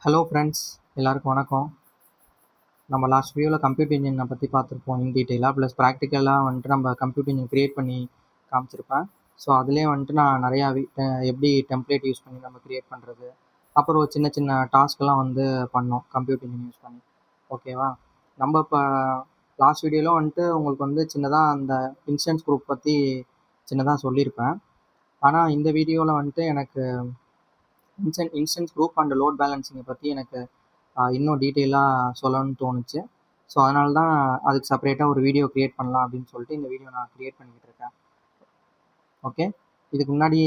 Hello friends, எல்லாருக்கும் வணக்கம். நம்ம லாஸ்ட் வீடியோவில் கம்ப்யூட்டர் இன்ஜினை பற்றி பார்த்துருப்போம் இன் டீட்டெயிலாக. ப்ளஸ் ப்ராக்டிக்கலாக வந்துட்டு நம்ம கம்ப்யூட்டர் இன்ஜின் க்ரியேட் பண்ணி காமிச்சிருப்பேன். ஸோ அதுலேயே வந்துட்டு நான் நிறையா எப்படி டெம்ப்ளேட் யூஸ் பண்ணி நம்ம க்ரியேட் பண்ணுறது, அப்புறம் ஒரு சின்ன சின்ன டாஸ்க்கெல்லாம் வந்து பண்ணோம் கம்ப்யூட்டர் இன்ஜின் யூஸ் பண்ணி. ஓகேவா? நம்ம இப்போ லாஸ்ட் வீடியோவில் வந்துட்டு உங்களுக்கு வந்து சின்னதாக அந்த இன்ஸ்டன்ஸ் குரூப் பற்றி சின்னதாக சொல்லியிருப்பேன். ஆனால் இந்த வீடியோவில் வந்துட்டு எனக்கு இன்ஸ்டன்ஸ் குரூப் அண்ட் லோட் பேலன்சிங்கை பற்றி எனக்கு இன்னும் டீட்டெயிலாக சொல்லணும்னு தோணுச்சு. ஸோ அதனால தான் அதுக்கு செப்பரேட்டாக ஒரு வீடியோ க்ரியேட் பண்ணலாம் அப்படின்னு சொல்லிட்டு இந்த வீடியோ நான் க்ரியேட் பண்ணிக்கிட்டு இருக்கேன். ஓகே, இதுக்கு முன்னாடி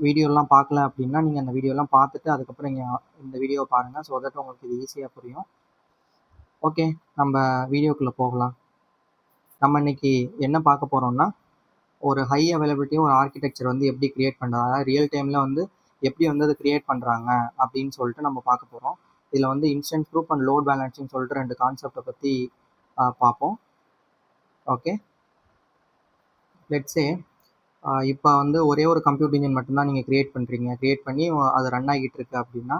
வீடியோலாம் பார்க்கல அப்படின்னா நீங்கள் அந்த வீடியோலாம் பார்த்துட்டு அதுக்கப்புறம் நீங்கள் இந்த வீடியோவை பாருங்கள். ஸோ தட் உங்களுக்கு இது ஈஸியாக புரியும். ஓகே, நம்ம வீடியோக்குள்ளே போகலாம். நம்ம இன்னைக்கு என்ன பார்க்க போகிறோம்னா, ஒரு ஹை அவைலபிலிட்டியும் ஒரு ஆர்கிடெக்சர் வந்து எப்படி க்ரியேட் பண்ணுறது, அதாவது ரியல் டைமில் வந்து எப்படி வந்து அதை க்ரியேட் பண்ணுறாங்க அப்படின்னு சொல்லிட்டு நம்ம பார்க்க போகிறோம். இதில் வந்து instance group and load balancing சொல்லிட்டு 2 கான்செப்டை பற்றி பார்ப்போம். ஓகே, லெட்ஸே இப்போ வந்து ஒரே ஒரு கம்ப்யூட்டர் இன்ஜின் மட்டும்தான் நீங்கள் க்ரியேட் பண்ணி அது ரன் ஆகிட்டு இருக்கு அப்படின்னா,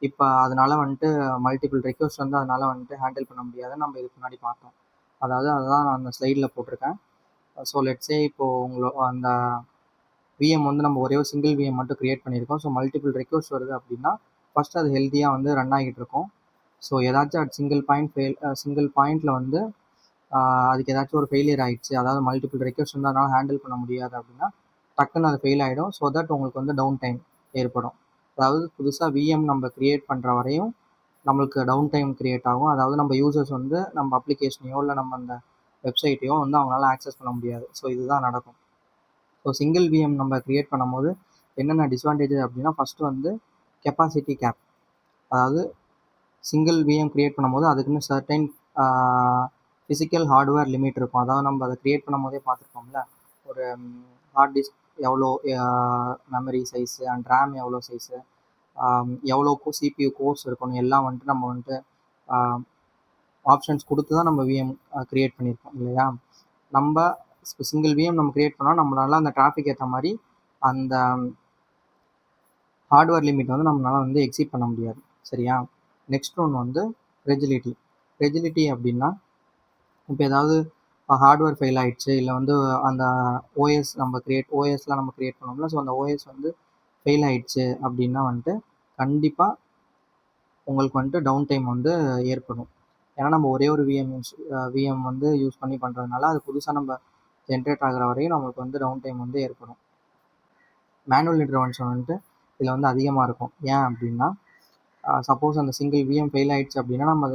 இப்போ அதனால் வந்துட்டு மல்டிபிள் ரெக்வஸ்ட் வந்து அதனால் வந்துட்டு ஹேண்டில் பண்ண முடியாதுன்னு நம்ம இதுக்கு முன்னாடி பார்த்தோம். அதாவது அதுதான் நான் அந்த ஸ்லைடில் போட்டிருக்கேன். ஸோ லெட்ஸே இப்போது அந்த விஎம் வந்து நம்ம ஒரே ஒரு சிங்கிள் விஎம் மட்டும் க்ரியேட் பண்ணியிருக்கோம். ஸோ மல்டிபிள் ரெக்வஸ்ட் வருது அப்படின்னா ஃபஸ்ட்டு அது ஹெல்த்தியாக வந்து ரன் ஆகிட்டு இருக்கும். ஸோ ஏதாச்சும் அது சிங்கிள் பாயிண்டில் வந்து அதுக்கு ஏதாச்சும் ஒரு ஃபெயிலியர் ஆகிடுச்சு, அதாவது மல்டிபிள் ரெக்வஸ்ட் வந்து அதனால் ஹேண்டில் பண்ண முடியாது அப்படின்னா டக்குன்னு அது ஃபெயில் ஆகிடும். ஸோ தட் உங்களுக்கு வந்து டவுன் டைம் ஏற்படும். அதாவது புதுசாக விஎம் நம்ம க்ரியேட் பண்ணுற வரையும் நம்மளுக்கு டவுன் டைம் க்ரியேட் ஆகும். அதாவது நம்ம யூசர்ஸ் வந்து நம்ம அப்ளிகேஷனையோ இல்லை நம்ம அந்த வெப்சைட்டையோ வந்து அவங்களால ஆக்சஸ் பண்ண முடியாது. ஸோ இதுதான் நடக்கும். ஸோ சிங்கிள் விஎம் நம்ம க்ரியேட் பண்ணும்போது என்னென்ன டிஸ்அட்வான்டேஜ் அப்படின்னா, ஃபஸ்ட்டு வந்து கெப்பாசிட்டி கேப். அதாவது சிங்கிள் விஎம் க்ரியேட் பண்ணும்போது அதுக்குன்னு சர்டைன் ஃபிசிக்கல் ஹார்ட்வேர் லிமிட் இருக்கும். அதாவது நம்ம அதை க்ரியேட் பண்ணும் போதே பார்த்துருப்போம்ல, ஒரு ஹார்ட் டிஸ்க் எவ்வளோ மெமரி சைஸு அண்ட் ரேம் எவ்வளோ சைஸு, எவ்வளோ சிபியூ கோர்ஸ் இருக்கணும், எல்லாம் வந்துட்டு நம்ம வந்துட்டு ஆப்ஷன்ஸ் கொடுத்து தான் நம்ம விஎம் க்ரியேட் பண்ணியிருப்போம் இல்லையா. நம்ம சிங்கிள் விஎம் நம்ம க்ரியேட் பண்ணால் நம்மளால அந்த டிராஃபிக் ஏற்ற மாதிரி அந்த ஹார்ட்வேர் லிமிட் வந்து நம்மளால் வந்து எக்ஸீட் பண்ண முடியாது. சரியா? நெக்ஸ்ட் ஒன்று வந்து ரெஜிலிட்டி அப்படின்னா, இப்போ ஏதாவது ஹார்ட்வேர் ஃபெயில் ஆகிடுச்சு, இல்லை வந்து அந்த ஓஎஸ்லாம் நம்ம க்ரியேட் பண்ணோம்ல, ஸோ அந்த ஓஎஸ் வந்து ஃபெயில் ஆகிடுச்சு அப்படின்னா வந்துட்டு கண்டிப்பாக உங்களுக்கு வந்துட்டு டவுன் டைம் வந்து ஏற்படும். ஏன்னா நம்ம ஒரே ஒரு விஎம் வந்து யூஸ் பண்ணி பண்ணுறதுனால அது புதுசாக நம்ம ஜென்ரேட் ஆகிற வரையும் நம்மளுக்கு வந்து டவுன் டைம் வந்து ஏற்படும். மேனுவல் இன்டர்வென்ஷன் வந்துட்டு இதில் வந்து அதிகமாக இருக்கும். ஏன் அப்படின்னா, சப்போஸ் அந்த சிங்கிள் விஎம் ஃபெயில் ஆகிடுச்சு அப்படின்னா நம்ம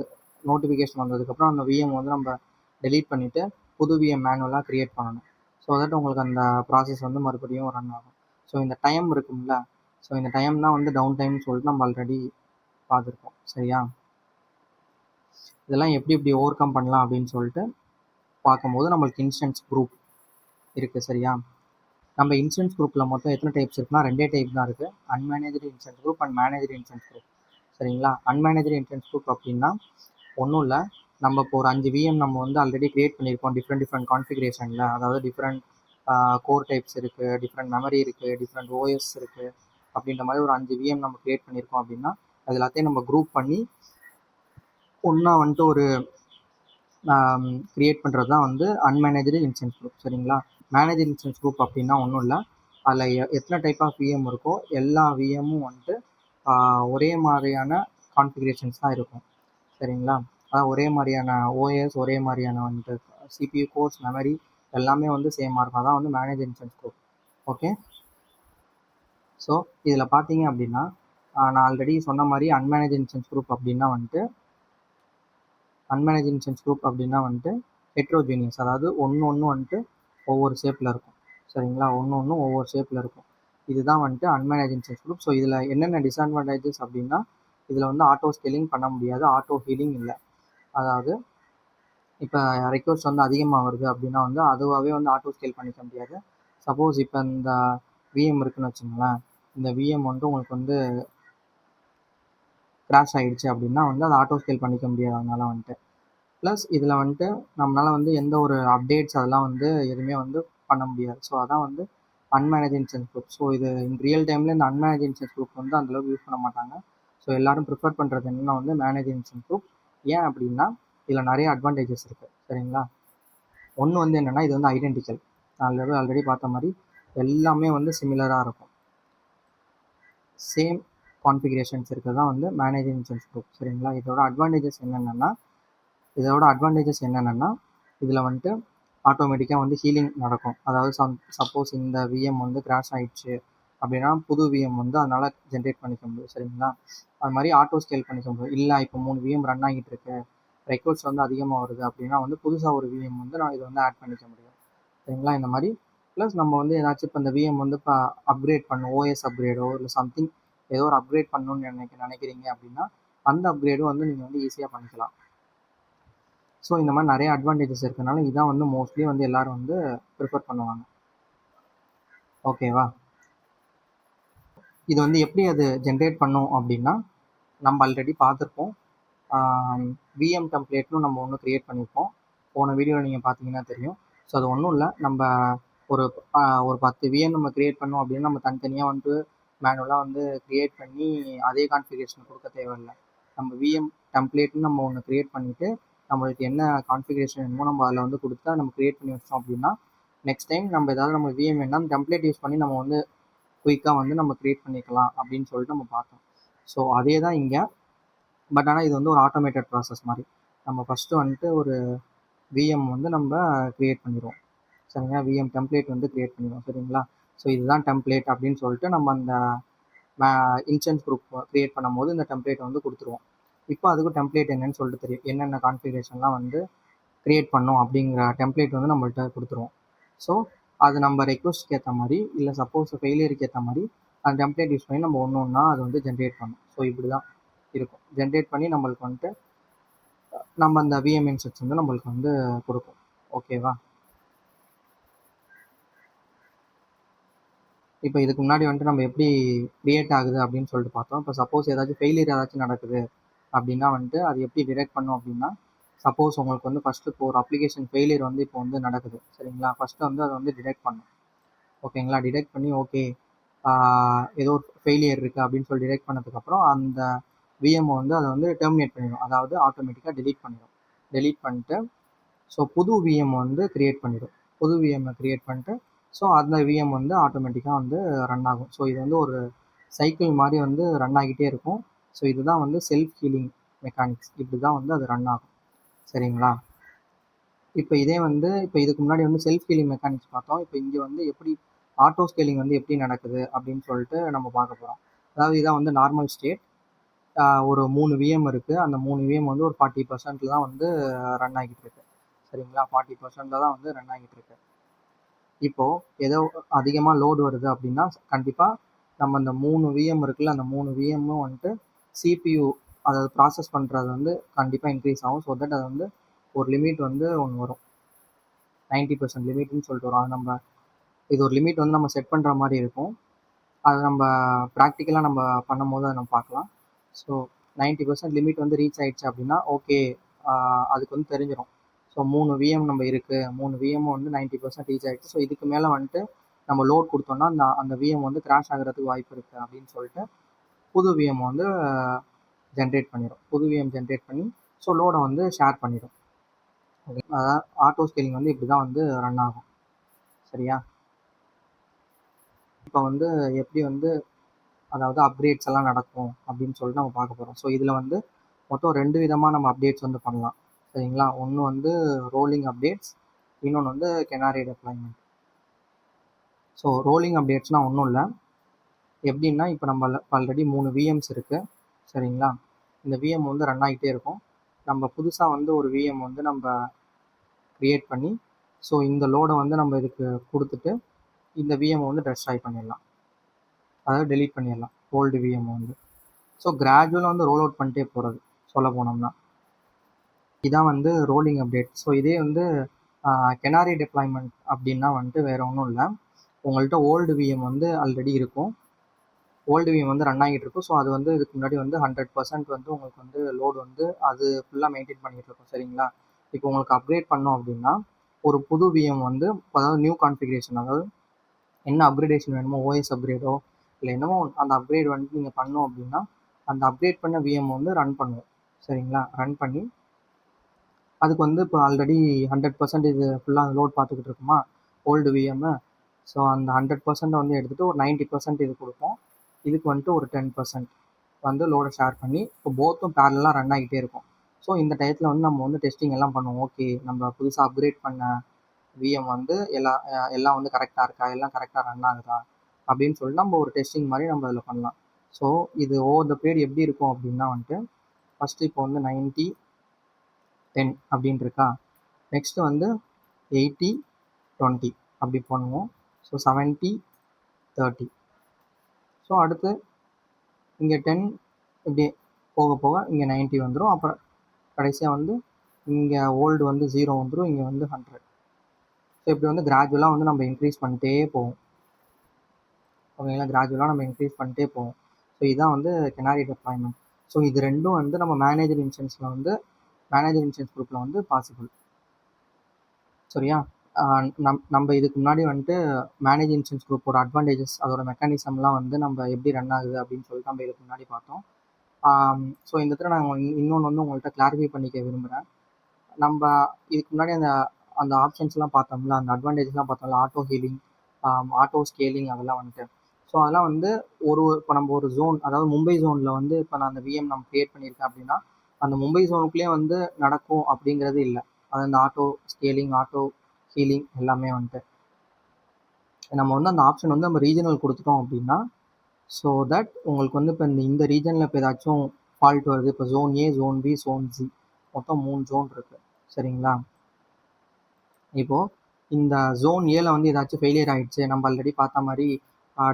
நோட்டிஃபிகேஷன் வந்ததுக்கப்புறம் அந்த விஎம் வந்து நம்ம டெலீட் பண்ணிவிட்டு புது விஎம் மேனுவலாக க்ரியேட் பண்ணணும். ஸோ தட் உங்களுக்கு அந்த ப்ராசஸ் வந்து மறுபடியும் ரன் ஆகும். ஸோ இந்த டைம் இருக்கும்ல, ஸோ இந்த டைம் தான் வந்து டவுன் டைம்னு சொல்லிட்டு நம்ம ஆல்ரெடி பார்த்துருக்கோம். சரியா? இதெல்லாம் எப்படி ஓவர் கம் பண்ணலாம் அப்படின்னு சொல்லிட்டு பார்க்கும்போது நம்மளுக்கு இன்ஸ்டன்ஸ் குரூப் இருக்குது. சரியா? நம்ம இன்ஸ்டன்ஸ் குரூப்பில் மொத்தம் எத்தனை டைப்ஸ் இருக்குன்னா 2 டைப் தான் இருக்குது. Unmanaged instance group and managed instance group. சரிங்களா? அன்மேனேஜ்டு இன்ஸ்டன்ஸ் குரூப் அப்படின்னா ஒன்றும் இல்லை, நம்ம இப்போ ஒரு 5 விஎம் நம்ம வந்து ஆல்ரெடி க்ரியேட் பண்ணியிருக்கோம் டிஃப்ரெண்ட் கான்ஃபிகரேஷனில். அதாவது டிஃப்ரெண்ட் கோர் டைப்ஸ் இருக்குது, டிஃப்ரெண்ட் மெமரி இருக்குது, டிஃப்ரெண்ட் ஓஎஸ் இருக்குது. அப்படின்ற மாதிரி ஒரு 5 விஎம் நம்ம க்ரியேட் பண்ணியிருக்கோம் அப்படின்னா அது எல்லாத்தையும் நம்ம குரூப் பண்ணி ஒன்றா வந்துட்டு ஒரு க்ரியேட் பண்ணுறது தான் வந்து அன்மேனேஜ்டு இன்ஸ்டன்ஸ் குரூப். சரிங்களா? மேனேஜ் இன்ஸ்டன்ஸ் குரூப் அப்படின்னா ஒன்றும் இல்லை, அதில் எத்தனை டைப் ஆஃப் விஎம் இருக்கோ எல்லா விஎம்மும் வந்துட்டு ஒரே மாதிரியான கான்ஃபிகரேஷன்ஸ் தான் இருக்கும். சரிங்களா? அதாவது ஒரே மாதிரியான ஓஎஸ், ஒரே மாதிரியான வந்துட்டு சிபியூ கோர்ஸ், மெமரி எல்லாமே வந்து சேமாக இருக்கும். அதான் வந்து manage instance group. Okay, so இதில் பார்த்தீங்க அப்படின்னா நான் ஆல்ரெடி சொன்ன மாதிரி அன்மேனேஜ் இன்ஸ்டன்ஸ் குரூப் அப்படின்னா வந்துட்டு ஹெட்ரோஜீனியஸ். அதாவது ஒன்று வந்துட்டு ஒவ்வொரு ஷேப்பில் இருக்கும். சரிங்களா? ஒன்று ஒவ்வொரு ஷேப்பில் இருக்கும். இதுதான் வந்துட்டு அன்மேனேஜ் இன்ஸ்டன்ஸ் குரூப். ஸோ இதில் என்னென்ன டிஸ்அட்வான்டேஜஸ் அப்படின்னா, இதில் வந்து ஆட்டோ ஸ்கேலிங் பண்ண முடியாது, ஆட்டோ ஹீலிங் இல்லை. அதாவது இப்போ ரெக்வஸ்ட் வந்து அதிகமாக வருது அப்படின்னா வந்து அதுவாகவே வந்து ஆட்டோ ஸ்கேல் பண்ணிக்க முடியாது. சப்போஸ் இப்போ இந்த விஎம் இருக்குன்னு வச்சுங்களேன், இந்த விஎம் வந்து உங்களுக்கு வந்து கிராஷ் ஆகிடுச்சு அப்படின்னா வந்து அதை ஆட்டோ ஸ்கேல் பண்ணிக்க முடியாது. அதனால வந்துட்டு ப்ளஸ் இதில் வந்துட்டு நம்மளால் வந்து எந்த ஒரு அப்டேட்ஸ் அதெல்லாம் வந்து எதுவுமே வந்து பண்ண முடியாது. ஸோ அதான் வந்து அன்மேனேஜ் இன்ஸ்டன்ஸ் குரூப். ஸோ இது ரியல் டைமில் இந்த அன்மேனேஜ் இன்ஸ்டன்ஸ் குரூப் வந்து அந்தளவுக்கு யூஸ் பண்ண மாட்டாங்க. ஸோ ஸோ எல்லாரும் ப்ரிஃபர் பண்ணுறது என்னன்னா வந்து மேனேஜ் இன்ஸ்டன்ட் ப்ரூஃப். ஏன் அப்படின்னா இதில் நிறைய அட்வான்டேஜஸ் இருக்குது சரிங்களா. ஒன்று வந்து என்னென்னா இது வந்து ஐடென்டிக்கல். ஆல்ரெடி பார்த்த மாதிரி எல்லாமே வந்து சிமிலராக இருக்கும். சேம் கான்ஃபிகரேஷன்ஸ் இருக்கிறது தான் வந்து மேனேஜ் இன்ஸ்டன்ட் ப்ரூஃப் சரிங்களா. இதோட அட்வான்டேஜஸ் என்னென்னா இதில் வந்துட்டு ஆட்டோமேட்டிக்காக வந்து ஹீலிங் நடக்கும். அதாவது சப்போஸ் இந்த விஎம் வந்து கிராஷ் ஆகிடுச்சு அப்படின்னா புது விஎம் வந்து அதனால் ஜென்ரேட் பண்ணிக்க முடியும் சரிங்களா. அது மாதிரி ஆட்டோ ஸ்கேல் பண்ணிக்க முடியும். இல்லை இப்போ 3 விஎம் ரன் ஆகிட்டு இருக்கு, ரெக்வஸ்ட் வந்து அதிகமாக வருது அப்படின்னா வந்து புதுசாக ஒரு விஎம் வந்து நான் இதை வந்து ஆட் பண்ணிக்க முடியும் சரிங்களா. இந்த மாதிரி ப்ளஸ் நம்ம வந்து ஏதாச்சும் இப்போ இந்த விஎம் வந்து இப்போ அப்கிரேட் பண்ணணும், ஓஎஸ் அப்கிரேடோ இல்லை சம்திங் ஏதோ ஒரு அப்கிரேட் பண்ணணும்னு நினைக்கிறீங்க அப்படின்னா அந்த அப்கிரேடும் வந்து நீங்கள் வந்து ஈஸியாக பண்ணிக்கலாம். ஸோ இந்த மாதிரி நிறைய அட்வான்டேஜஸ் இருக்கனால இதான் வந்து மோஸ்ட்லி வந்து எல்லோரும் வந்து ப்ரிஃபர் பண்ணுவாங்க. ஓகேவா. இது வந்து எப்படி அது ஜென்ரேட் பண்ணும் அப்படின்னா நம்ம ஆல்ரெடி பார்த்துருப்போம். விஎம் டெம்ப்ளேட்னு நம்ம ஒன்று க்ரியேட் பண்ணியிருப்போம். போன வீடியோவில் நீங்கள் பார்த்தீங்கன்னா தெரியும். ஸோ அது ஒன்றும் இல்லை, நம்ம ஒரு 10 விஎம் நம்ம க்ரியேட் பண்ணோம் அப்படின்னா நம்ம தனித்தனியாக வந்து மேனுவலாக வந்து க்ரியேட் பண்ணி அதே கான்ஃபிகரேஷன் கொடுக்க தேவையில்லை. நம்ம விஎம் டெம்ப்ளேட்னு நம்ம ஒன்று க்ரியேட் பண்ணிவிட்டு நம்மளுக்கு என்ன கான்ஃபிகரேஷன் வேணுமோ நம்ம அதில் வந்து கொடுத்தா நம்ம க்ரியேட் பண்ணி வச்சோம் அப்படின்னா நெக்ஸ்ட் டைம் நம்ம ஏதாவது நம்ம விஎம் வேணால் அந்த டெம்ப்ளேட் யூஸ் பண்ணி நம்ம வந்து குயிக்காக வந்து நம்ம க்ரியேட் பண்ணிக்கலாம் அப்படின்னு சொல்லிட்டு நம்ம பார்த்தோம். ஸோ அதே தான் இங்கே. பட் ஆனால் இது வந்து ஒரு ஆட்டோமேட்டட் ப்ராசஸ் மாதிரி. நம்ம ஃபஸ்ட்டு வந்துட்டு ஒரு விஎம் வந்து நம்ம க்ரியேட் பண்ணிடுவோம் சரிங்களா. விஎம் டெம்ப்ளேட் வந்து க்ரியேட் பண்ணிடுவோம் சரிங்களா. ஸோ இதுதான் டெம்ப்ளேட் அப்படின்னு சொல்லிட்டு நம்ம அந்த இன்ஸ்டன்ஸ் குரூப் க்ரியேட் பண்ணும்போது இந்த டெம்ப்ளேட் வந்து கொடுத்துருவோம். இப்போ அதுக்கு டெம்ப்ளேட் என்னன்னு சொல்லிட்டு தெரியும், என்னென்ன கான்ஃபிகரேஷன்லாம் வந்து க்ரியேட் பண்ணோம் அப்படிங்கிற டெம்ப்ளேட் வந்து நம்மள்கிட்ட கொடுத்துருவோம். ஸோ அது நம்ம ரெக்வஸ்ட்க்கு ஏற்ற மாதிரி இல்லை சப்போஸ் ஃபெயிலியருக்கு ஏற்ற மாதிரி அந்த டெம்ப்ளேட் யூஸ் பண்ணி நம்ம ஒன்று ஒன்றா அது வந்து ஜென்ரேட் பண்ணணும். ஸோ இப்படி தான் இருக்கும். ஜென்ரேட் பண்ணி நம்மளுக்கு வந்துட்டு நம்ம அந்த விஎம் இன்ஸ்ட்ரக்ஷன் வந்து நம்மளுக்கு வந்து கொடுக்கும். ஓகேவா. இப்போ இதுக்கு முன்னாடி வந்துட்டு நம்ம எப்படி க்ரியேட் ஆகுது அப்படின்னு சொல்லிட்டு பார்த்தோம். இப்போ சப்போஸ் ஏதாச்சும் ஃபெயிலியர் ஏதாச்சும் நடக்குது அப்படின்னா வந்துட்டு அது எப்படி டிடெக்ட் பண்ணும் அப்படின்னா சப்போஸ் உங்களுக்கு வந்து ஃபஸ்ட்டு இப்போ ஒரு அப்ளிகேஷன் ஃபெயிலியர் வந்து இப்போ வந்து நடக்குது சரிங்களா. ஃபஸ்ட்டு வந்து அதை வந்து டிடெக்ட் பண்ணும். ஓகேங்களா. டிடெக்ட் பண்ணி ஓகே ஏதோ ஒரு ஃபெயிலியர் இருக்குது அப்படின்னு சொல்லி டிடெக்ட் பண்ணதுக்கப்புறம் அந்த விஎம்ஐ வந்து அதை வந்து டெர்மினேட் பண்ணிடும். அதாவது ஆட்டோமேட்டிக்காக டெலீட் பண்ணிட்டு ஸோ புது விஎம் வந்து க்ரியேட் பண்ணிடும். புது விஎம்ஐ க்ரியேட் பண்ணிட்டு ஸோ அந்த விஎம் வந்து ஆட்டோமேட்டிக்காக வந்து ரன் ஆகும். ஸோ இது வந்து ஒரு சைக்கிள் மாதிரி வந்து ரன் ஆகிட்டே இருக்கும். ஸோ இதுதான் வந்து செல்ஃப் ஹீலிங் மெக்கானிக்ஸ். இப்படி தான் வந்து அது ரன் ஆகும் சரிங்களா. இப்போ இதே வந்து இப்போ இதுக்கு முன்னாடி வந்து செல்ஃப் ஹீலிங் மெக்கானிக்ஸ் பார்த்தோம். இப்போ இங்கே வந்து எப்படி ஆட்டோ ஸ்கேலிங் வந்து எப்படி நடக்குது அப்படின்னு சொல்லிட்டு நம்ம பார்க்க போகிறோம். அதாவது இதான் வந்து நார்மல் ஸ்டேட். ஒரு 3 விஎம் இருக்குது. அந்த 3 விஎம் வந்து ஒரு 40% தான் வந்து ரன் ஆகிட்டு இருக்கு சரிங்களா. 40% தான் வந்து ரன் ஆகிட்டு இருக்கு. இப்போது ஏதோ அதிகமாக லோடு வருது அப்படின்னா கண்டிப்பாக நம்ம அந்த 3 விஎம் இருக்குல்ல, அந்த 3 விஎம்மும் வந்துட்டு சிபியூ அதாவது ப்ராசஸ் பண்ணுறது வந்து கண்டிப்பாக இன்க்ரீஸ் ஆகும். ஸோ தட் அது வந்து ஒரு லிமிட் வந்து ஒன்று வரும், 90% லிமிட்னு சொல்லிட்டு வரும். அது நம்ம இது ஒரு லிமிட் வந்து நம்ம செட் பண்ணுற மாதிரி இருக்கும். அது நம்ம ப்ராக்டிக்கலாக நம்ம பண்ணும்போது அதை நம்ம பார்க்கலாம். ஸோ 90% லிமிட் வந்து ரீச் ஆகிடுச்சு அப்படின்னா ஓகே, அதுக்கு வந்து தெரிஞ்சிடும். ஸோ 3 விஎம் நம்ம இருக்குது, 3 விஎம் வந்து 90% ரீச் ஆகிடுச்சு. ஸோ இதுக்கு மேலே வந்துட்டு நம்ம லோட் கொடுத்தோம்னா அந்த விஎம் வந்து கிராஷ் ஆகிறதுக்கு வாய்ப்பு இருக்குது அப்படின்னு சொல்லிட்டு புது விஎம் வந்து ஜென்ரேட் பண்ணிடும். புது விஎம் ஜென்ரேட் பண்ணி ஸோ லோடை வந்து ஷேர் பண்ணிடும். ஓகே, அதாவது ஆட்டோ ஸ்கேலிங் வந்து இப்படி தான் வந்து ரன் ஆகும் சரியா. இப்போ வந்து எப்படி வந்து அதாவது அப்டேட்ஸ் எல்லாம் நடக்கும் அப்படின்னு சொல்லிட்டு நம்ம பார்க்க போகிறோம். ஸோ இதில் வந்து மொத்தம் 2 விதமாக நம்ம அப்டேட்ஸ் வந்து பண்ணலாம் சரிங்களா. ஒன்று வந்து ரோலிங் அப்டேட்ஸ், இன்னொன்று வந்து கெனாரி டெப்ளாய்மெண்ட். ஸோ ரோலிங் அப்டேட்ஸ்னால் ஒன்றும் இல்லை, எப்படின்னா இப்போ நம்ம ஆல்ரெடி 3 விஎம்ஸ் இருக்குது சரிங்களா. இந்த விஎம் வந்து ரன் ஆகிட்டே இருக்கும். நம்ம புதுசாக வந்து ஒரு விஎம் வந்து நம்ம க்ரியேட் பண்ணி ஸோ இந்த லோடை வந்து நம்ம இதுக்கு கொடுத்துட்டு இந்த விஎம் வந்து டெஸ்ட்ராய் பண்ணிடலாம், அதாவது டெலீட் பண்ணிடலாம் ஓல்டு விஎம் வந்து. ஸோ கிராஜுவலாக வந்து ரோல் அவுட் பண்ணிட்டே போகிறது சொல்ல போனோம்னா இதான் வந்து ரோலிங் அப்டேட். ஸோ இதே வந்து கெனாரி டெப்ளாய்மெண்ட் அப்படின்னா வந்துட்டு வேறு ஒன்றும் இல்லை, உங்கள்கிட்ட ஓல்டு விஎம் வந்து ஆல்ரெடி இருக்கும், ஓல்டு விஎம் வந்து ரன் ஆகிட்டு இருக்கும். ஸோ அது வந்து இதுக்கு முன்னாடி வந்து 100% வந்து உங்களுக்கு வந்து லோடு வந்து அது ஃபுல்லாக மெயின்டைன் பண்ணிகிட்டு இருக்கும் சரிங்களா. இப்போ உங்களுக்கு அப்கிரேட் பண்ணோம் அப்படின்னா ஒரு புது விஎம் வந்து அதாவது நியூ கான்ஃபிகரேஷன், அதாவது என்ன அப்கிரேடேஷன் வேணுமோ ஓஎஸ் அப்கிரேடோ இல்லை என்னமோ அந்த அப்கிரேட் வந்துட்டு நீங்கள் பண்ணோம் அப்படின்னா அந்த அப்கிரேட் பண்ண விஎம் வந்து ரன் பண்ணுவோம். சரிங்களா? ரன் பண்ணி அதுக்கு வந்து இப்போ ஆல்ரெடி 100% இது ஃபுல்லாக லோட் பார்த்துக்கிட்டு இருக்குமா ஓல்டு விஎம்மு. ஸோ அந்த 100% வந்து எடுத்துகிட்டு ஒரு 90% இது கொடுப்போம். இதுக்கு வந்துட்டு ஒரு 10% வந்து லோடை ஷேர் பண்ணி இப்போ போத்தும் பேரலாக ரன் ஆகிட்டே இருக்கும். ஸோ இந்த டயத்தில் வந்து நம்ம வந்து டெஸ்டிங் எல்லாம் பண்ணுவோம். ஓகே, நம்ம புதுசாக அப்கிரேட் பண்ண விஎம் வந்து எல்லாம் வந்து கரெக்டாக இருக்கா, எல்லாம் கரெக்டாக ரன் ஆகுதா அப்படின்னு சொல்லிட்டு நம்ம ஒரு டெஸ்டிங் மாதிரி நம்ம அதில் பண்ணலாம். ஸோ இது ஓவர் த பீரியட் எப்படி இருக்கும் அப்படின்னா வந்துட்டு ஃபஸ்ட்டு இப்போ வந்து 90 10 அப்படின்னு இருக்கா. நெக்ஸ்ட்டு வந்து 80 20 அப்படி பண்ணுவோம். ஸோ 70 30. ஸோ அடுத்து இங்கே 10 இப்படி போக போக இங்கே 90 வந்துடும். அப்புறம் கடைசியாக வந்து இங்கே ஓல்டு வந்து 0 வந்துடும், இங்கே வந்து 100. ஸோ இப்படி வந்து கிராஜுவலாக வந்து நம்ம இன்க்ரீஸ் பண்ணிட்டே போவோம். ஓகேங்களா? கிராஜுவலாக நம்ம இன்க்ரீஸ் பண்ணிட்டே போவோம். ஸோ இதுதான் வந்து கெனாரி டெப்ளாய்மெண்ட். ஸோ இது ரெண்டும் வந்து நம்ம மேனேஜர் இன்ஸ்டன்ஸில் வந்து மேனேஜர் இன்ஸ்டன்ஸ் குரூப்பில் வந்து பாசிபிள். சரியா? நம்ம இதுக்கு முன்னாடி வந்துட்டு மேனேஜ் இன்ஸ்டன்ஸ் குரூப்போட அட்வான்டேஜஸ், அதோட மெக்கானிசம்லாம் வந்து நம்ம எப்படி ரன் ஆகுது அப்படின்னு சொல்லிட்டு நம்ம இதுக்கு முன்னாடி பார்த்தோம். ஸோ இந்த இடத்துல நான் இன்னொன்று வந்து உங்கள்கிட்ட கிளாரிஃபை பண்ணிக்க விரும்புகிறேன். நம்ம இதுக்கு முன்னாடி அந்த அந்த ஆப்ஷன்ஸ்லாம் பார்த்தோம்ல, அந்த அட்வான்டேஜஸ்லாம் பார்த்தோம்ல, ஆட்டோ ஹீலிங், ஆட்டோ ஸ்கேலிங், அதெல்லாம் வந்துட்டு. ஸோ அதெல்லாம் வந்து இப்போ நம்ம ஒரு ஜோன், அதாவது மும்பை ஜோனில் வந்து இப்போ நான் அந்த விஎம் நம்ம க்ரியேட் பண்ணியிருக்கேன் அப்படின்னா அந்த மும்பை ஜோனுக்குள்ளேயே வந்து நடக்கும் அப்படிங்கிறது இல்லை. அது அந்த ஆட்டோ ஸ்கேலிங், ஆட்டோ ஹீலிங் எல்லாமே வந்துட்டு நம்ம வந்து அந்த ஆப்ஷன் வந்து நம்ம ரீஜனல் கொடுத்துட்டோம் அப்படின்னா, ஸோ தட் உங்களுக்கு வந்து இப்போ இந்த ரீஜனில் இப்போ ஏதாச்சும் ஃபால்ட் வருது, இப்போ zone A, zone B, zone C, மொத்தம் 3 ஜோன் இருக்குது. சரிங்களா? இப்போது இந்த ஜோன் ஏல வந்து ஏதாச்சும் ஃபெயிலியர் ஆகிடுச்சு, நம்ம ஆல்ரெடி பார்த்த மாதிரி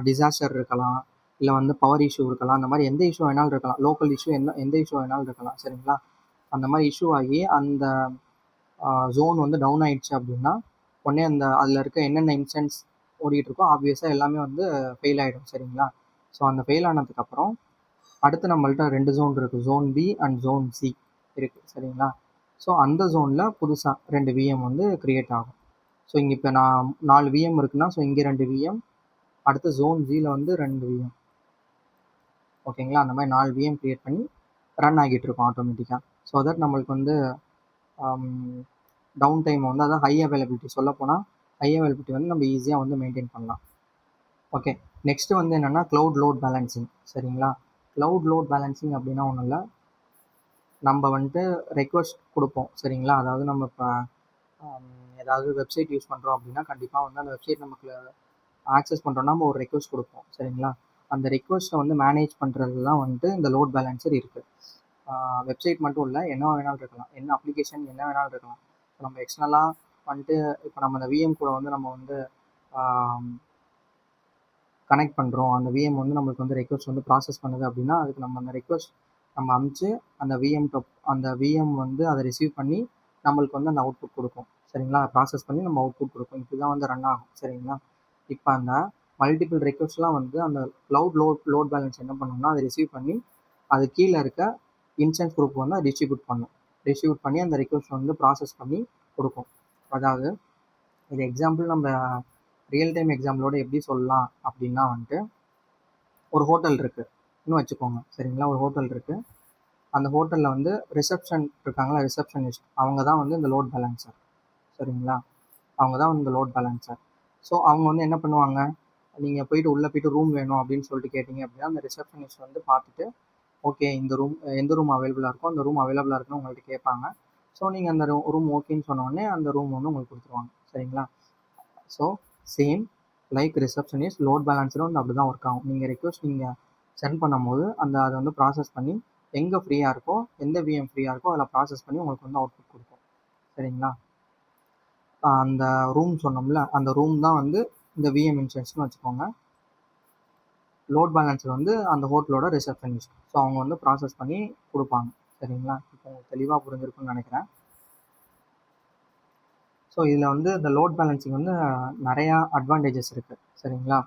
டிசாஸ்டர் இருக்கலாம், இல்லை வந்து பவர் இஷ்யூ இருக்கலாம், அந்த மாதிரி எந்த இஷ்யூ வேணாலும் இருக்கலாம், லோக்கல் இஷ்யூ எந்த இஷ்யூ வேணாலும் இருக்கலாம். சரிங்களா? அந்த மாதிரி இஷ்யூ ஆகி அந்த ஜோன் வந்து டவுன் ஆகிடுச்சு அப்படின்னா உடனே அதில் இருக்க என்னென்ன இன்ஸ்டன்ஸ் ஓடிட்டு இருக்கோ ஆப்வியஸாக எல்லாமே வந்து ஃபெயில் ஆகிடும். சரிங்களா? ஸோ அந்த ஃபெயில் ஆனதுக்கப்புறம் அடுத்து நம்மள்ட்ட 2 ஜோன் இருக்குது, zone B and zone C இருக்குது. சரிங்களா? ஸோ அந்த ஜோனில் புதுசாக 2 விஎம் வந்து க்ரியேட் ஆகும். ஸோ இங்கே இப்போ நான் 4 விஎம் இருக்குன்னா, ஸோ இங்கே 2 விஎம், அடுத்து ஜோன் ஜியில் வந்து 2 விஎம். ஓகேங்களா? அந்த மாதிரி 4 விஎம் க்ரியேட் பண்ணி ரன் ஆகிட்டு இருக்கும் ஆட்டோமேட்டிக்காக. ஸோ தட் நம்மளுக்கு வந்து டவுன் டைம் வந்து, அதாவது ஹை அவைலபிலிட்டி, சொல்லப்போனால் ஹை அவைலபிலிட்டி வந்து நம்ம ஈஸியாக வந்து மெயின்டைன் பண்ணலாம். ஓகே, நெக்ஸ்ட்டு வந்து என்னென்னா க்ளவுட் லோட் பேலன்சிங். சரிங்களா? க்ளவுட் லோட் பேலன்சிங் அப்படின்னா ஒன்றும் இல்லை, நம்ம வந்துட்டு ரெக்வஸ்ட் கொடுப்போம். சரிங்களா? அதாவது நம்ம இப்போ ஏதாவது வெப்சைட் யூஸ் பண்ணுறோம் அப்படின்னா கண்டிப்பாக வந்து அந்த வெப்சைட் நமக்கு ஆக்சஸ் பண்ணுறோன்னா நம்ம ஒரு ரெக்வஸ்ட் கொடுப்போம். சரிங்களா? அந்த ரெக்வஸ்ட்டை வந்து மேனேஜ் பண்ணுறது தான் வந்துட்டு இந்த லோட் பேலன்சர் இருக்குது. வெப்சைட் மட்டும் இல்லை, என்ன வேணாலும் இருக்கலாம், என்ன அப்ளிகேஷன் என்ன வேணாலும் இருக்கலாம். நம்ம எக்ஸ்டர்னலாக வந்துட்டு இப்போ நம்ம அந்த விஎம் கூட வந்து நம்ம வந்து கனெக்ட் பண்ணுறோம், அந்த விஎம் வந்து நம்மளுக்கு வந்து ரெக்வஸ்ட் வந்து ப்ராசஸ் பண்ணுது அப்படின்னா அதுக்கு நம்ம அந்த ரெக்வஸ்ட் நம்ம அனுப்பிச்சு அந்த விஎம் வந்து அதை ரிசீவ் பண்ணி நம்மளுக்கு வந்து அந்த அவுட்புட் கொடுக்கும். சரிங்களா? ப்ராசஸ் பண்ணி நம்ம அவுட்புட் கொடுக்கும். இப்படி தான் வந்து ரன் ஆகும். சரிங்களா? இப்போ அந்த மல்டிபிள் ரெக்வஸ்ட்லாம் வந்து அந்த க்ளவுட் லோட் பேலன்ஸ் என்ன பண்ணணும்னா அதை ரிசீவ் பண்ணி அது கீழே இருக்க இன்ஸ்டன்ஸ் குரூப் வந்து டிஸ்ட்ரிபியூட் பண்ணி அந்த ரெக்வஸ்ட் வந்து ப்ராசஸ் பண்ணி கொடுக்கும். அதாவது இது எக்ஸாம்பிள் நம்ம ரியல் டைம் எக்ஸாம்பிளோட எப்படி சொல்லலாம் அப்படின்னா வந்துட்டு ஒரு ஹோட்டல் இருக்குன்னு வச்சுக்கோங்க. சரிங்களா? ஒரு ஹோட்டல் இருக்குது. அந்த ஹோட்டலில் வந்து ரிசப்ஷனிஸ்ட் அவங்க தான் வந்து இந்த லோட் பேலன்சர். சரிங்களா? அவங்க தான் இந்த லோட் பேலன்சர். ஸோ அவங்க வந்து என்ன பண்ணுவாங்க, நீங்கள் உள்ளே போயிட்டு ரூம் வேணும் அப்படின்னு சொல்லிட்டு கேட்டிங்க அப்படின்னா அந்த ரிசப்ஷனிஸ்ட் வந்து பார்த்துட்டு ஓகே எந்த ரூம் அவைலபிளாக இருக்கோ அந்த ரூம் அவைலபிளாக இருக்குன்னு உங்கள்கிட்ட கேட்பாங்க. ஸோ நீங்கள் அந்த ரூம் ஓகேன்னு சொன்னோடனே அந்த ரூம் வந்து உங்களுக்கு கொடுத்துருவாங்க. சரிங்களா? So same like receptionist, load பேலன்ஸரும் வந்து அப்படி தான் ஒர்க் ஆகும். நீங்கள் ரெக்வஸ்ட் சென்ட் பண்ணும்போது அதை வந்து ப்ராசஸ் பண்ணி எங்கே ஃப்ரீயாக இருக்கோ, எந்த விஎம் ஃப்ரீயாக இருக்கோ அதில் ப்ராசஸ் பண்ணி உங்களுக்கு வந்து அவுட்புட் கொடுக்கும். சரிங்களா? அந்த ரூம் சொன்னோம்ல, அந்த ரூம் தான் வந்து இந்த விஎம் இன்ஸ்டன்ஸ்னு வச்சுக்கோங்க. லோட் பேலன்ஸர் வந்து அந்த ஹோட்டலோட ரிசப்ஷனிஸ்ட். ஸோ அவங்க வந்து ப்ராசஸ் பண்ணி கொடுப்பாங்க. சரிங்களா? இப்போ உங்களுக்கு தெளிவாக புரிஞ்சிருக்குன்னு நினைக்கிறேன். ஸோ இதில் வந்து இந்த லோட் பேலன்சிங் வந்து நிறையா அட்வான்டேஜஸ் இருக்குது. சரிங்களா?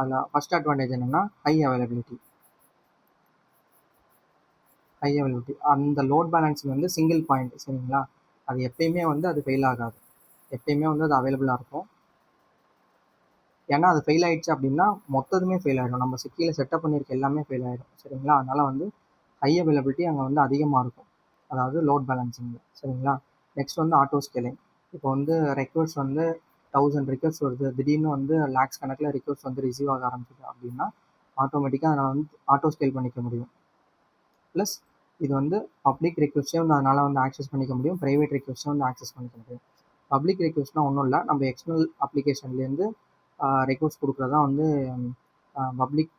அதில் ஃபஸ்ட் அட்வான்டேஜ் என்னென்னா ஹை அவைலபிலிட்டி. அந்த லோட் பேலன்சிங் வந்து சிங்கிள் பாயிண்ட். சரிங்களா? அது எப்பயுமே வந்து அது ஃபெயில் ஆகாது, எப்பயுமே வந்து அது அவைலபிளாக இருக்கும். ஏன்னா அது ஃபெயில் ஆகிடுச்சு அப்படின்னா மொத்தத்துமே ஃபெயில் ஆகிடும், நம்ம கீழே செட்டப் பண்ணியிருக்க எல்லாமே ஃபெயில் ஆகிடும். சரிங்களா? அதனால் வந்து ஹை அவைலபிலிட்டி அங்கே வந்து அதிகமாக இருக்கும், அதாவது லோட் பேலன்சிங்கில். சரிங்களா? நெக்ஸ்ட் வந்து ஆட்டோ ஸ்கேலிங். இப்போ வந்து ரெக்வஸ்ட் வந்து 1000 ரெக்வஸ்ட் வருது, திடீர்னு வந்து லேக்ஸ் கணக்கில் ரெக்வஸ்ட் வந்து ரிசீவ் ஆக ஆரம்பிக்குது அப்படின்னா ஆட்டோமேட்டிக்காக அதனால் வந்து ஆட்டோ ஸ்கேல் பண்ணிக்க முடியும். ப்ளஸ் இது வந்து பப்ளிக் ரெக்வஸ்ட்டே வந்து அதனால் வந்து ஆக்சஸ் பண்ணிக்க முடியும், ப்ரைவேட் ரெக்வஸ்ட்டை வந்து ஆக்சஸ் பண்ணிக்க முடியும். பப்ளிக் ரெக்வஸ்ட்னா ஒன்றும் இல்லை, நம்ம எக்ஸ்டர்னல் அப்ளிகேஷன்லேருந்து ரெக்வஸ்ட் கொடுக்குறதா வந்து பப்ளிக்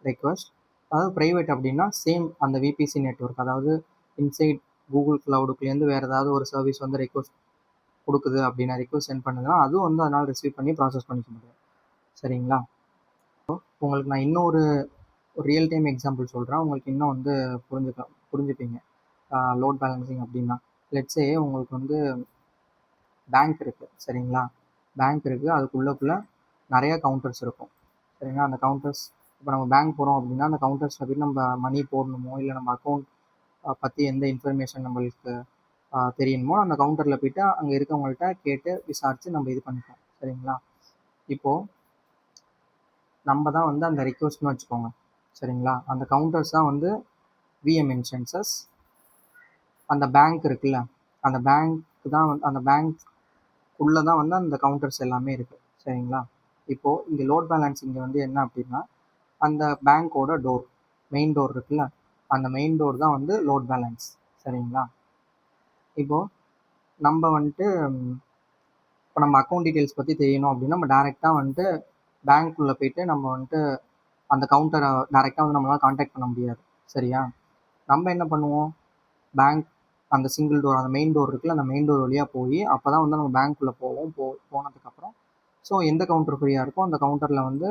ரெக்வஸ்ட். அதாவது ப்ரைவேட் அப்படின்னா சேம் அந்த விபிசி நெட்வொர்க், அதாவது இன்சைட் கூகுள் க்ளவுடுக்குலேருந்து வேறு ஏதாவது ஒரு சர்வீஸ் வந்து ரெக்வஸ்ட் கொடுக்குது அப்படின்னா, ரெக்வஸ்ட் சென்ட் பண்ணுதுன்னா அதுவும் வந்து அதனால் ரிசீவ் பண்ணி ப்ராசஸ் பண்ணிக்க முடியும். சரிங்களா? உங்களுக்கு நான் இன்னொரு ரியல் டைம் எக்ஸாம்பிள் சொல்கிறேன், உங்களுக்கு இன்னும் வந்து புரிஞ்சுப்பீங்க லோட் பேலன்சிங் அப்படின்னா. லெட்ஸே உங்களுக்கு வந்து பேங்க் இருக்குது. சரிங்களா? பேங்க் இருக்குது, அதுக்குள்ளே நிறையா கவுண்டர்ஸ் இருக்கும். சரிங்களா? அந்த கவுண்டர்ஸ், இப்போ நம்ம பேங்க் போகிறோம் அப்படின்னா அந்த கவுண்டர்ஸில் போய்ட்டு நம்ம மணி போடணுமோ இல்லை நம்ம அக்கௌண்ட் பற்றி எந்த இன்ஃபர்மேஷன் நம்மளுக்கு தெரியணுமோ அந்த கவுண்டரில் போய்ட்டு அங்கே இருக்கவங்கள்ட்ட கேட்டு விசாரித்து நம்ம இது பண்ணிப்போம். சரிங்களா? இப்போது நம்ம தான் வந்து அந்த ரெக்வஸ்ட்னு வச்சுக்கோங்க. சரிங்களா? அந்த கவுண்டர்ஸ் தான் வந்து விஎம் இன்ஸ்டன்சஸ். அந்த பேங்க் இருக்குல்ல, அந்த பேங்க் தான் வந்து அந்த பேங்க் உள்ளே தான் வந்து அந்த கவுண்டர்ஸ் எல்லாமே இருக்குது. சரிங்களா? இப்போது இங்கே லோட் பேலன்சிங் வந்து என்ன அப்படின்னா, அந்த பேங்க்கோட டோர், மெயின் டோர் இருக்குல்ல, அந்த மெயின் டோர் தான் வந்து லோட் பேலன்ஸ். சரிங்களா? இப்போது நம்ம வந்துட்டு இப்போ நம்ம அக்கௌண்ட் டீட்டெயில்ஸ் பற்றி தெரியணும் அப்படின்னா நம்ம டேரெக்டாக வந்துட்டு பேங்க்குள்ளே போய்ட்டு நம்ம வந்துட்டு அந்த கவுண்டரை டேரெக்டாக வந்து நம்மளால் காண்டாக்ட் பண்ண முடியாது. சரியா? நம்ம என்ன பண்ணுவோம், பேங்க் அந்த சிங்கிள் டோர், அந்த மெயின் டோர் இருக்குல்ல, அந்த மெயின் டோர் வழியாக போய் அப்போ தான் வந்து நம்ம பேங்க்குள்ளே போவோம். போனதுக்கப்புறம் ஸோ எந்த கவுண்டர் ஃப்ரீயாக இருக்கோ அந்த கவுண்டரில் வந்து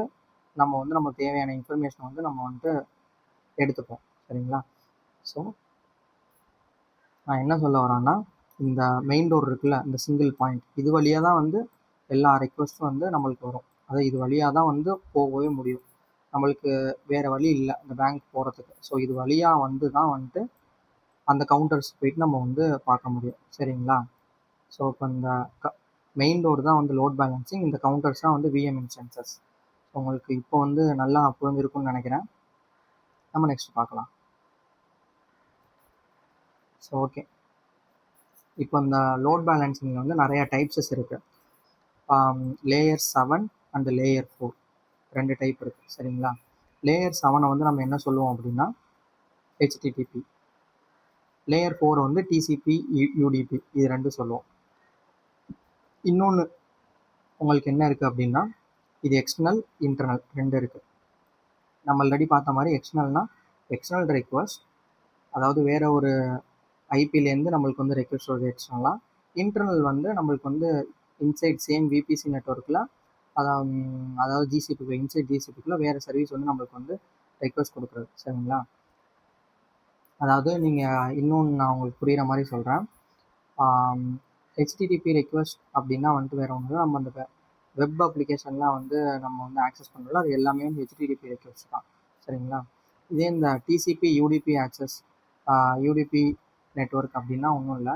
நம்ம வந்து நம்ம தேவையான இன்ஃபர்மேஷன் வந்து நம்ம வந்துட்டு எடுத்துப்போம். சரிங்களா? ஸோ நான் என்ன சொல்ல வரேன்னா, இந்த மெயின் டோர் இருக்குல்ல, இந்த சிங்கிள் பாயிண்ட், இது வழியாக தான் வந்து எல்லா ரெக்வஸ்ட்டும் வந்து நம்மளுக்கு வரும். அதாவது இது வழியாக தான் வந்து போகவே முடியும், நம்மளுக்கு வேறு வழி இல்லை இந்த பேங்க் போகிறதுக்கு. ஸோ இது வழியாக வந்து தான் வந்துட்டு அந்த கவுண்டர்ஸ் போய்ட்டு நம்ம வந்து பார்க்க முடியும். சரிங்களா? ஸோ இப்போ இந்த மெயின் டோர் தான் வந்து லோட் பேலன்சிங், இந்த கவுண்டர்ஸ் தான் வந்து விஎம் இன்ஸ்டன்சஸ். உங்களுக்கு இப்போ வந்து நல்லா புரிஞ்சிருக்கும்னு நினைக்கிறேன். நம்ம நெக்ஸ்ட் பார்க்கலாம். ஸோ ஓகே, இப்போ இந்த லோட் பேலன்சிங் வந்து நிறையா டைப்ஸஸ் இருக்குது. லேயர் 7 அண்ட் லேயர் 4 2 டைப் இருக்குது. சரிங்களா? லேயர் 7 வந்து நம்ம என்ன சொல்லுவோம் அப்படின்னா ஹெச்டிடிபி, லேயர் 4 வந்து டிசிபி யூடிபி, இது ரெண்டும் சொல்லுவோம். இன்னொன்று உங்களுக்கு என்ன இருக்குது அப்படின்னா, இது எக்ஸ்டர்னல் இன்டர்னல் ரெண்டு இருக்குது. நம்ம ஆல்ரெடி பார்த்த மாதிரி எக்ஸ்டர்னல் ரெக்வஸ்ட், அதாவது வேறு ஒரு ஐபிலேருந்து நம்மளுக்கு வந்து ரெக்வஸ்ட் வருது எக்ஸ்டர்னலாக. இன்டர்னல் வந்து நம்மளுக்கு வந்து இன்சைட் சேம் விபிசி நெட்வொர்க்கில், அதாவது ஜிசிபிக்குள்ள, இன்சைட் ஜிசிபிக்குள்ள வேறு சர்வீஸ் வந்து நம்மளுக்கு வந்து ரெக்வஸ்ட் கொடுக்குறது. சரிங்களா? அதாவது நீங்கள் இன்னொன்று நான் உங்களுக்கு புரிகிற மாதிரி சொல்கிறேன். ஹெச்டிடிபி ரெக்வஸ்ட் அப்படின்னா வந்துட்டு வேறு ஒன்று, நம்ம அந்த வெப் அப்ளிகேஷன்லாம் வந்து நம்ம வந்து ஆக்சஸ் பண்ணுறோம்ல, அது எல்லாமே வந்து ஹெச்டிடிபி ரெக்வஸ்ட் தான். சரிங்களா? இதே இந்த TCP UDP access, UDP network அப்படின்னா ஒன்றும் இல்லை,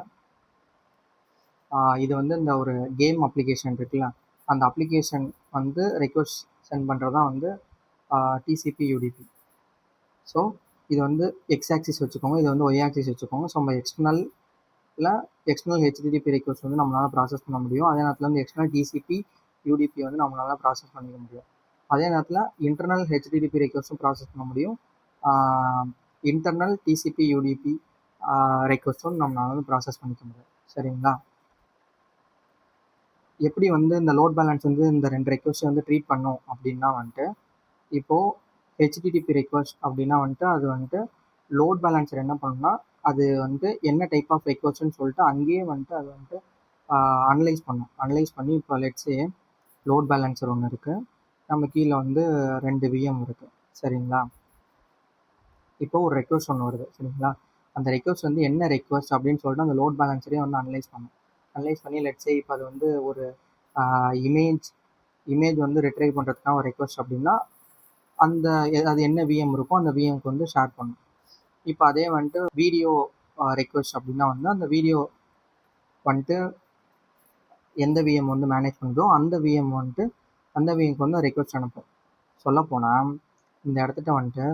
இது வந்து இந்த ஒரு கேம் அப்ளிகேஷன் இருக்குல்ல, அந்த அப்ளிகேஷன் வந்து ரெக்வஸ்ட் சென்ட் பண்ணுறது தான் வந்து டிசிபி யூடிபி. ஸோ இது வந்து எக்ஸ் ஆக்சிஸ் வச்சுக்கோங்க, இது வந்து ஒய் ஆக்சிஸ் வச்சுக்கோங்க. ஸோ நம்ம எக்ஸ்டர்னல் ஹெச்டிடிபி ரெக்வஸ்ட் வந்து நம்மளால் ப்ராசஸ் பண்ண முடியும். அதே நேரத்தில் வந்து எக்ஸ்டர்னல் டிசிபி யூடிபி வந்து நம்மளால் ப்ராசஸ் பண்ணிக்க முடியும். அதே நேரத்தில் இன்டர்னல் ஹெச்டிடிபி ரெக்வஸ்ட்டும் ப்ராசஸ் பண்ண முடியும், இன்டர்னல் டிசிபி யூடிபி ரெக்வஸ்ட்டும் நம்மளால் வந்து ப்ராசஸ் பண்ணிக்க முடியும். சரிங்களா? எப்படி வந்து இந்த லோட் பேலன்ஸ் வந்து இந்த ரெண்டு ரெக்வஸ்ட்டை வந்து ட்ரீட் பண்ணோம் அப்படின்னா வந்துட்டு, இப்போது ஹெச்டிடிபி ரெக்வஸ்ட் அப்படின்னா வந்துட்டு அது வந்துட்டு லோட் பேலன்சர் என்ன பண்ணுன்னா, அது வந்து என்ன டைப் ஆஃப் ரெக்வஸ்ட்னு சொல்லிட்டு அங்கேயே வந்துட்டு அது வந்துட்டு அனலைஸ் பண்ணி இப்போ லெட்ஸே லோட் பேலன்சர் ஒன்று இருக்குது, நம்ம கீழே வந்து 2 விஎம் இருக்குது. சரிங்களா? இப்போ ஒரு ரெக்வஸ்ட் ஒன்று வருது. சரிங்களா? அந்த ரெக்வஸ்ட் வந்து என்ன ரெக்வஸ்ட் அப்படின்னு சொல்லிட்டு அந்த லோட் பேலன்சரே வந்து அனலைஸ் பண்ணி லெட்ஸே இப்போ அது வந்து ஒரு இமேஜ் வந்து ரிட்ரைவ் பண்ணுறதுக்கான ஒரு ரெக்வஸ்ட் அப்படின்னா அது என்ன விஎம் இருக்கோ அந்த விஎம்க்கு வந்து ஷேர் பண்ணும். இப்போ அதே வந்துட்டு வீடியோ ரெக்வஸ்ட் அப்படின்னா வந்து அந்த வீடியோ வந்துட்டு எந்த விஎம் வந்து மேனேஜ் பண்ணுதோ அந்த விஎம் வந்துட்டு அந்த விஎம்க்கு வந்து ரெக்வஸ்ட் அனுப்பும். சொல்லப்போனால் இந்த இடத்துட்ட வந்துட்டு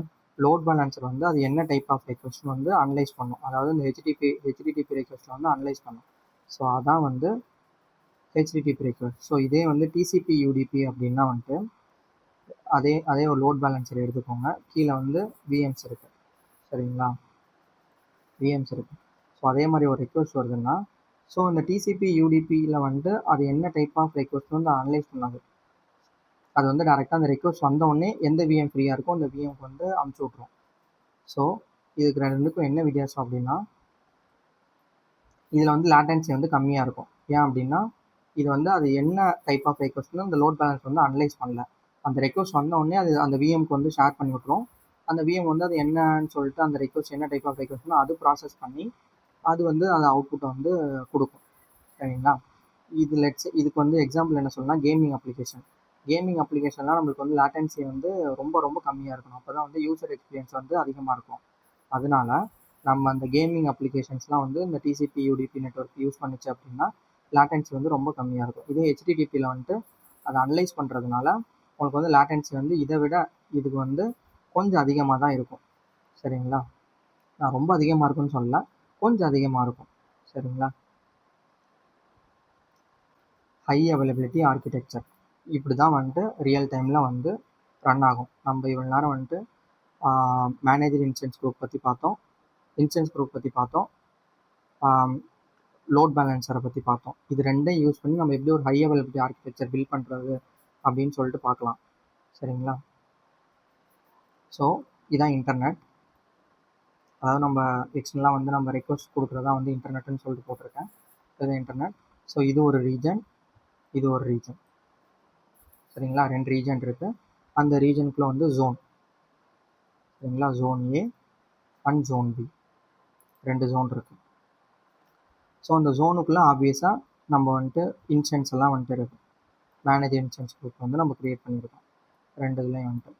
லோட் பேலன்சர் வந்து அது என்ன டைப் ஆஃப் ரெக்வஸ்ட்னு வந்து அனலைஸ் பண்ணும். அதாவது இந்த ஹெச்டிடிபி ரெக்வஸ்ட்டை வந்து அனலைஸ் பண்ணும். ஸோ அதான் வந்து ஹெச்டிடிபி ரெக்வஸ்ட். ஸோ இதே வந்து டிசிபி யூடிபி அப்படின்னா வந்துட்டு அதே ஒரு லோட் பேலன்சர் எடுத்துக்கோங்க. கீழே வந்து விஎம்ஸ் இருக்கு, சரிங்களா? விஎம்ஸ் இருக்கு. ஸோ அதே மாதிரி ஒரு ரெக்வஸ்ட் வருதுன்னா, ஸோ இந்த டிசிபி யூடிபியில் வந்து அது என்ன டைப் ஆஃப் ரெக்வஸ்ட் வந்து அனலைஸ் பண்ணாது. அது வந்து டேரெக்டாக அந்த ரெக்வஸ்ட் வந்தோடனே எந்த விஎம் ஃப்ரீயாக இருக்கோ அந்த விஎம்க்கு வந்து அனுப்பிச்சி விட்ரும். ஸோ இதுக்கு ரெண்டுக்கும் என்ன வித்தியாசம் அப்படின்னா, இதில் வந்து லேட்டன்சி வந்து கம்மியாக இருக்கும். ஏன் அப்படின்னா இது வந்து அது என்ன டைப் ஆஃப் ரெக்வஸ்ட்னு அந்த லோட் பேலன்ஸ் வந்து அனலைஸ் பண்ணல. அந்த ரெக்வஸ்ட் வந்தோடனே அது அந்த விஎம்க்கு வந்து ஷேர் பண்ணி விட்ரும். அந்த விஎம் வந்து அது என்னன்னு சொல்லிட்டு அந்த ரெக்வஸ்ட் என்ன டைப் ஆஃப் ரெக்வஸ்ட்னு அது ப்ராசஸ் பண்ணி அது வந்து அந்த அவுட்புட்டை வந்து கொடுக்கும், சரிங்களா? இதுக்கு வந்து எக்ஸாம்பிள் என்ன சொல்லலாம், கேமிங் அப்ளிகேஷன்லாம் நம்மளுக்கு வந்து லேட்டன்சி வந்து ரொம்ப ரொம்ப கம்மியாக இருக்கணும். அப்போ தான் வந்து யூசர் எக்ஸ்பீரியன்ஸ் வந்து அதிகமாக இருக்கும். அதனால நம்ம அந்த கேமிங் அப்ளிகேஷன்ஸ்லாம் வந்து இந்த டிசிபி யூடிபி நெட்வொர்க் யூஸ் பண்ணிச்சு அப்படின்னா லேட்டன்சி வந்து ரொம்ப கம்மியாக இருக்கும். இதே ஹெச்டிடிபியில் வந்துட்டு அதை அனலைஸ் பண்ணுறதுனால உங்களுக்கு வந்து லேட்டன்சி வந்து இதை விட இதுக்கு வந்து கொஞ்சம் அதிகமாக தான் இருக்கும், சரிங்களா? நான் ரொம்ப அதிகமாக இருக்குன்னு சொல்லல, கொஞ்சம் அதிகமாக இருக்கும், சரிங்களா? ஹை அவைலபிலிட்டி ஆர்கிடெக்சர் இப்படி தான் வந்துட்டு ரியல் டைமில் வந்து ரன் ஆகும். நம்ம இவ்வளோ நேரம் வந்துட்டு மேனேஜர் இன்ஸ்டன்ஸ் குரூப் பற்றி பார்த்தோம், லோட் பேலன்சரை பற்றி பார்த்தோம். இது ரெண்டையும் யூஸ் பண்ணி நம்ம எப்படி ஒரு ஹை அவைலபிலிட்டி ஆர்கிடெக்சர் பில்ட் பண்ணுறது அப்படின்னு சொல்லிட்டு பார்க்கலாம், சரிங்களா? ஸோ இதான் இன்டர்நெட். அதாவது நம்ம எக்ஸ்டர்னலாக வந்து நம்ம ரெக்வஸ்ட் கொடுக்குறதா வந்து இன்டர்நெட்னு சொல்லிட்டு போட்டிருக்கேன். இதுதான் இன்டர்நெட். ஸோ இது ஒரு ரீஜன், இது ஒரு ரீஜன், சரிங்களா? 2 ரீஜன் இருக்குது. அந்த ரீஜனுக்குள்ளே வந்து ஜோன், சரிங்களா? Zone A and zone B 2 zone இருக்குது. ஸோ அந்த ஜோனுக்குள்ளே ஆப்வியஸாக நம்ம வந்துட்டு இன்ஸ்டன்ஸ் எல்லாம் வந்துட்டு இருக்குது. மேனேஜ் இன்ஸ்டன்ஸ் குரூப் வந்து நம்ம க்ரியேட் பண்ணியிருக்கோம் 2 இதுலேயும் வந்துட்டு.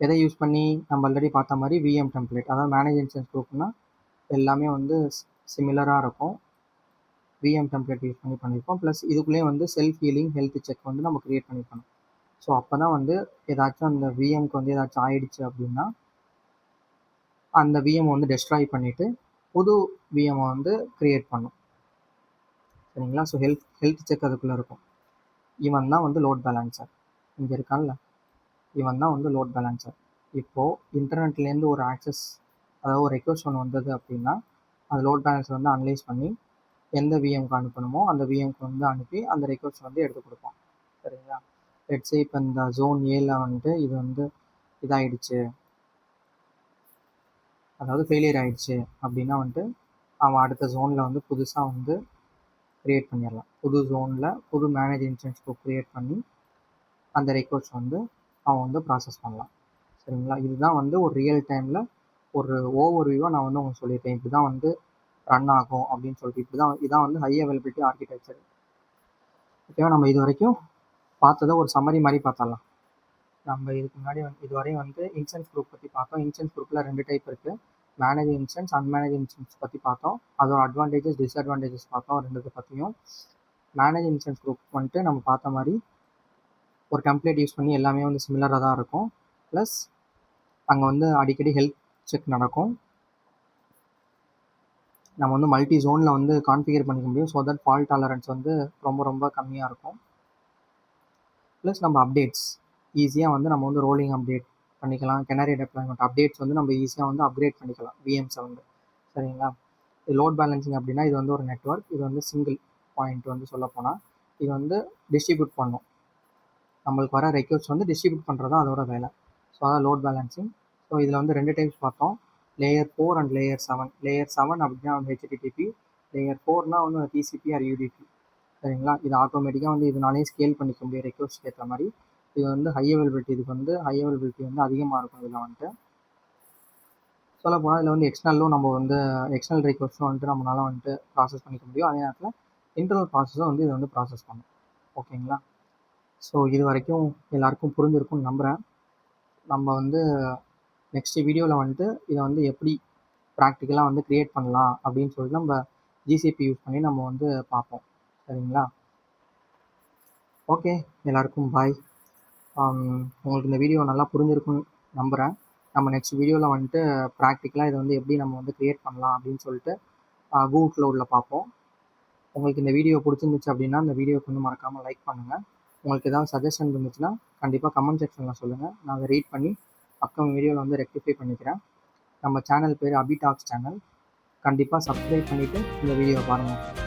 எதை யூஸ் பண்ணி நம்ம ஆல்ரெடி பார்த்த மாதிரி விஎம் டெம்ப்ளேட், அதாவது மேனேஜ் இன்ஸ்டன்ஸ் குரூப்னா எல்லாமே வந்து சிமிலராக இருக்கும். விஎம் டெம்ப்ளேட் யூஸ் பண்ணி பண்ணியிருக்கோம். ப்ளஸ் இதுக்குள்ளேயே வந்து செல்ஃப் ஹீலிங் ஹெல்த் செக் வந்து நம்ம க்ரியேட் பண்ணியிருக்கணும். ஸோ அப்போ தான் வந்து ஏதாச்சும் அந்த விஎம்க்கு வந்து ஏதாச்சும் ஆயிடுச்சு அப்படின்னா அந்த விஎம் வந்து டெஸ்ட்ராய் பண்ணிவிட்டு புது விஎம்ஐ வந்து க்ரியேட் பண்ணும், சரிங்களா? ஸோ ஹெல்த் செக் அதுக்குள்ளே இருக்கும். இவன் தான் வந்து லோட் பேலன்சர், இங்கே இருக்கான்ல, இவன் தான் வந்து லோட் பேலன்சர். இப்போது இன்டர்நெட்லேருந்து ஒரு ஆக்சஸ், அதாவது ஒரு ரெக்வஸ்ட் ஒன்று வந்தது அப்படின்னா அந்த லோட் பேலன்சர் வந்து அனலைஸ் பண்ணி எந்த விஎம்க்கு அனுப்பணுமோ அந்த விஎம்க்கு வந்து அனுப்பி அந்த ரெக்வஸ்ட் வந்து எடுத்து கொடுப்பான், சரிங்களா? லெட்ஸே இப்போ இந்த ஜோன் ஏல வந்துட்டு இது வந்து இதாகிடுச்சு, அதாவது ஃபெயிலியர் ஆகிடுச்சு அப்படின்னா வந்துட்டு அவன் அடுத்த ஜோனில் வந்து புதுசாக வந்து க்ரியேட் பண்ணிடலாம். புது ஜோனில் புது மேனேஜ் இன்ஸ்டன்ஸ் குரூப் க்ரியேட் பண்ணி அந்த ரெக்வஸ்ட் வந்து அவன் வந்து ப்ராசஸ் பண்ணலாம், சரிங்களா? இதுதான் வந்து ஒரு ரியல் டைமில் ஒரு ஓவர் வியூவாக நான் வந்து உங்களுக்கு சொல்லியிருக்கேன். இப்படி தான் வந்து ரன் ஆகும் அப்படின்னு சொல்லிட்டு இதான் வந்து ஹை அவைலபிலிட்டி ஆர்கிடெக்சர். ஓகேவா? நம்ம இது வரைக்கும் பார்த்ததை ஒரு சம்மரி மாதிரி பார்த்தரலாம். நம்ம இதுக்கு முன்னாடி இதுவரையும் வந்து இன்ஸ்டன்ஸ் குரூப் பற்றி பார்த்தோம். இன்ஸ்டன்ஸ் குரூப்பில் 2 டைப் இருக்குது, மேனேஜ் இன்ஸ்டன்ஸ், அன்மேனேஜ் இன்ஸ்டன்ஸ் பற்றி பார்த்தோம். அதோட அட்வான்டேஜஸ் டிஸ்அட்வான்டேஜஸ் பார்த்தோம். 2 பற்றியும். மேனேஜ் இன்ஸ்டன்ஸ் குரூப் வந்துட்டு நம்ம பார்த்த மாதிரி ஒரு டெம்ப்ளேட் யூஸ் பண்ணி எல்லாமே வந்து சிமிலராக தான் இருக்கும். ப்ளஸ் அங்கே வந்து அடிக்கடி ஹெல்த் செக் நடக்கும். நம்ம வந்து மல்டி ஜோனில் வந்து கான்ஃபிகர் பண்ணிக்க முடியும். ஸோ தட் ஃபால்ட் டாலரன்ஸ் வந்து ரொம்ப ரொம்ப கம்மியாக இருக்கும். ப்ளஸ் நம்ம அப்டேட்ஸ் ஈஸியாக வந்து நம்ம வந்து ரோலிங் அப்டேட் பண்ணிக்கலாம். கெனரி டெப்ளாய்மெண்ட் அப்டேட்ஸ் வந்து நம்ம ஈஸியாக வந்து அப்கிரேட் பண்ணிக்கலாம் விஎம்ஸை வந்து, சரிங்களா? இது லோட் பேலன்சிங் அப்படின்னா இது வந்து ஒரு நெட்வொர்க். இது வந்து சிங்கிள் பாயிண்ட் வந்து சொல்லப்போனால் இது வந்து டிஸ்ட்ரிபியூட் பண்ணும். நம்மளுக்கு வர ரெக்வஸ்ட் வந்து டிஸ்ட்ரிபியூட் பண்ணுறது தான் அதோட வேலை. ஸோ அதான் லோட் பேலன்சிங். ஸோ இதில் வந்து 2 டைப்ஸ் பார்த்தோம், லேயர் 4 அண்ட் லேயர் 7. லேயர் 7 அப்படின்னா வந்து ஹெச்டிடிபி, லேயர் 4னா வந்து டிசிபி ஆர் யூடிபி, சரிங்களா? இது ஆட்டோமேட்டிக்காக வந்து இதனாலேயே ஸ்கேல் பண்ணிக்க முடியும் ரெக்வஸ்ட் ஏற்ற மாதிரி. இது வந்து ஹை அவைலபிலிட்டி, இதுக்கு வந்து ஹை அவைலபிலிட்டி வந்து அதிகமாக இருக்கும். இதில் வந்துட்டு சொல்ல போனால் இதில் வந்து எக்ஸ்டர்னலும் நம்ம வந்து எக்ஸ்டர்னல் ரெக்வஸ்ட்டும் வந்துட்டு நம்மளால வந்துட்டு ப்ராசஸ் பண்ணிக்க முடியும். அதே நேரத்தில் இன்டர்னல் ப்ராசஸும் வந்து இதை வந்து ப்ராசஸ் பண்ணும், ஓகேங்களா? ஸோ இது வரைக்கும் எல்லாருக்கும் புரிஞ்சிருக்கும்னு நம்புகிறேன். நம்ம வந்து நெக்ஸ்ட் வீடியோவில் வந்துட்டு இதை வந்து எப்படி ப்ராக்டிக்கலாக வந்து க்ரியேட் பண்ணலாம் அப்படின்னு சொல்லிட்டு நம்ம ஜிசிபி யூஸ் பண்ணி நம்ம வந்து பார்ப்போம், சரிங்களா? ஓகே, எல்லாருக்கும் பாய். உங்களுக்கு இந்த வீடியோ நல்லா புரிஞ்சிருக்குன்னு நம்புகிறேன். நம்ம நெக்ஸ்ட் வீடியோவில் வந்துட்டு ப்ராக்டிக்கலாக இதை வந்து எப்படி நம்ம வந்து க்ரியேட் பண்ணலாம் அப்படின்னு சொல்லிட்டு கூகுள் க்ளவுடில் பார்ப்போம். உங்களுக்கு இந்த வீடியோ பிடிச்சிருந்துச்சு அப்படின்னா இந்த வீடியோக்கு வந்து மறக்காமல் லைக் பண்ணுங்கள். உங்களுக்கு ஏதாவது சஜஷன் இருந்துச்சுன்னா கண்டிப்பாக கமெண்ட் செக்ஷனில் சொல்லுங்கள். நான் அதை ரீட் பண்ணி அப்கமிங் வீடியோவில் வந்து ரெக்டிஃபை பண்ணிக்கிறேன். நம்ம சேனல் பேர் அபி டாக்ஸ் சேனல். கண்டிப்பாக சப்ஸ்கிரைப் பண்ணிவிட்டு இந்த வீடியோவை பாருங்கள்.